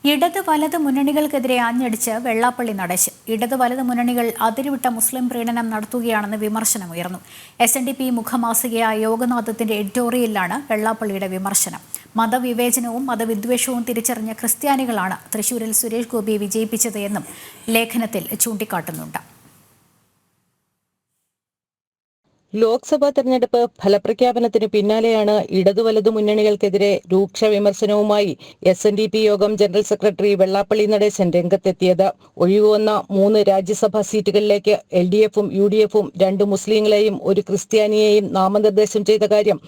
ഇടത് വലത് മുന്നണികൾക്കെതിരെ ആഞ്ഞടിച്ച് വെള്ളാപ്പള്ളി നടേശൻ. ഇടത് വലത് മുന്നണികൾ അതിരുവിട്ട മുസ്ലിം പ്രീണനം നടത്തുകയാണെന്ന് വിമർശനമുയർന്നു. SNDP മുഖമാസികയായ യോഗനാഥത്തിന്റെ എഡിറ്റോറിയലിലാണ് വെള്ളാപ്പള്ളിയുടെ വിമർശനം. മതവിവേചനവും മതവിദ്വേഷവും തിരിച്ചറിഞ്ഞ ക്രിസ്ത്യാനികളാണ് തൃശൂരിൽ സുരേഷ് ഗോപിയെ വിജയിപ്പിച്ചത് എന്നും ലേഖനത്തിൽ ചൂണ്ടിക്കാട്ടുന്നുണ്ട്. ലോക്സഭാ തെരഞ്ഞെടുപ്പ് ഫലപ്രഖ്യാപനത്തിന് പിന്നാലെയാണ് ഇടതു വലതു മുന്നണികൾക്കെതിരെ രൂക്ഷ വിമർശനവുമായി SNDP യോഗം ജനറൽ സെക്രട്ടറി വെള്ളാപ്പള്ളി നടേശൻ രംഗത്തെത്തിയത്. ഒഴിവുവന്ന 3 രാജ്യസഭാ സീറ്റുകളിലേക്ക് LDF-ഉം UDF-ഉം 2 മുസ്ലിങ്ങളെയും 1 ക്രിസ്ത്യാനിയെയും നാമനിർദ്ദേശം ചെയ്ത കാര്യം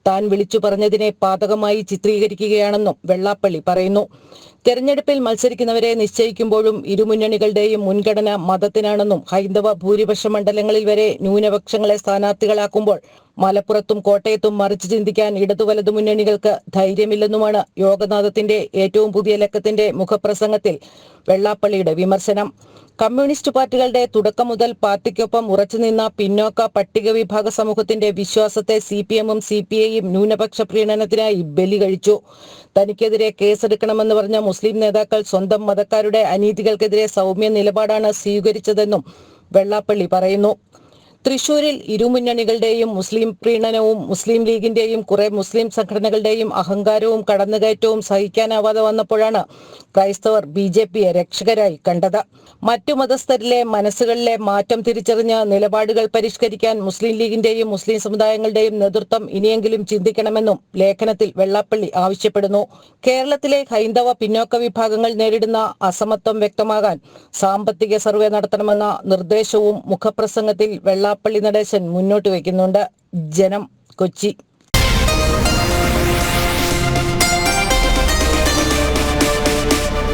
താൻ വിളിച്ചു പറഞ്ഞതിനെ പാതകമായി ചിത്രീകരിക്കുകയാണെന്നും വെള്ളാപ്പള്ളി പറയുന്നു. തെരഞ്ഞെടുപ്പിൽ മത്സരിക്കുന്നവരെ നിശ്ചയിക്കുമ്പോഴും ഇരുമുന്നണികളുടെയും മുൻഗണന മതത്തിനാണെന്നും ഹൈന്ദവ ഭൂരിപക്ഷ മണ്ഡലങ്ങളിൽ വരെ ന്യൂനപക്ഷങ്ങളെ സ്ഥാനാർത്ഥികളാക്കുമ്പോൾ മലപ്പുറത്തും കോട്ടയത്തും മറിച്ച് ചിന്തിക്കാൻ ഇടതു വലതു മുന്നണികൾക്ക് ധൈര്യമില്ലെന്നുമാണ് യോഗനാഥത്തിന്റെ ഏറ്റവും പുതിയ ലക്കത്തിന്റെ മുഖപ്രസംഗത്തിൽ വെള്ളാപ്പള്ളിയുടെ വിമർശനം. കമ്മ്യൂണിസ്റ്റ് പാർട്ടികളുടെ തുടക്കം മുതൽ പാർട്ടിക്കൊപ്പം ഉറച്ചുനിന്ന പിന്നോക്ക പട്ടിക വിഭാഗ സമൂഹത്തിന്റെ വിശ്വാസത്തെ CPM-ഉം CPI-യും ന്യൂനപക്ഷ പ്രീണനത്തിനായി ബലി കഴിച്ചു. തനിക്കെതിരെ കേസെടുക്കണമെന്ന് പറഞ്ഞ മുസ്ലിം നേതാക്കൾ സ്വന്തം മതക്കാരുടെ അനീതികൾക്കെതിരെ സൗമ്യ നിലപാടാണ് സ്വീകരിച്ചതെന്നും വെള്ളാപ്പള്ളി പറയുന്നു. തൃശൂരിൽ ഇരുമുന്നണികളുടെയും മുസ്ലിം പ്രീണനവും മുസ്ലിം ലീഗിന്റെയും കുറെ മുസ്ലിം സംഘടനകളുടെയും അഹങ്കാരവും കടന്നുകയറ്റവും സഹിക്കാനാവാതെ വന്നപ്പോഴാണ് ക്രൈസ്തവർ BJPയെ രക്ഷകരായി കണ്ടത്. മറ്റു മതസ്ഥരിലെ മനസ്സുകളിലെ മാറ്റം തിരിച്ചറിഞ്ഞ് നിലപാടുകൾ പരിഷ്കരിക്കാൻ മുസ്ലിം ലീഗിന്റെയും മുസ്ലിം സമുദായങ്ങളുടെയും നേതൃത്വം ഇനിയെങ്കിലും ചിന്തിക്കണമെന്നും ലേഖനത്തിൽ വെള്ളാപ്പള്ളി ആവശ്യപ്പെടുന്നു. കേരളത്തിലെ ഹൈന്ദവ പിന്നോക്ക വിഭാഗങ്ങൾ നേരിടുന്ന അസമത്വം വ്യക്തമാകാൻ സാമ്പത്തിക സർവേ നടത്തണമെന്ന നിർദ്ദേശവും മുഖപ്രസംഗത്തിൽ വെള്ളാപ്പള്ളി നടേശൻ മുന്നോട്ട് വയ്ക്കുന്നുണ്ട്. ജനം, കൊച്ചി.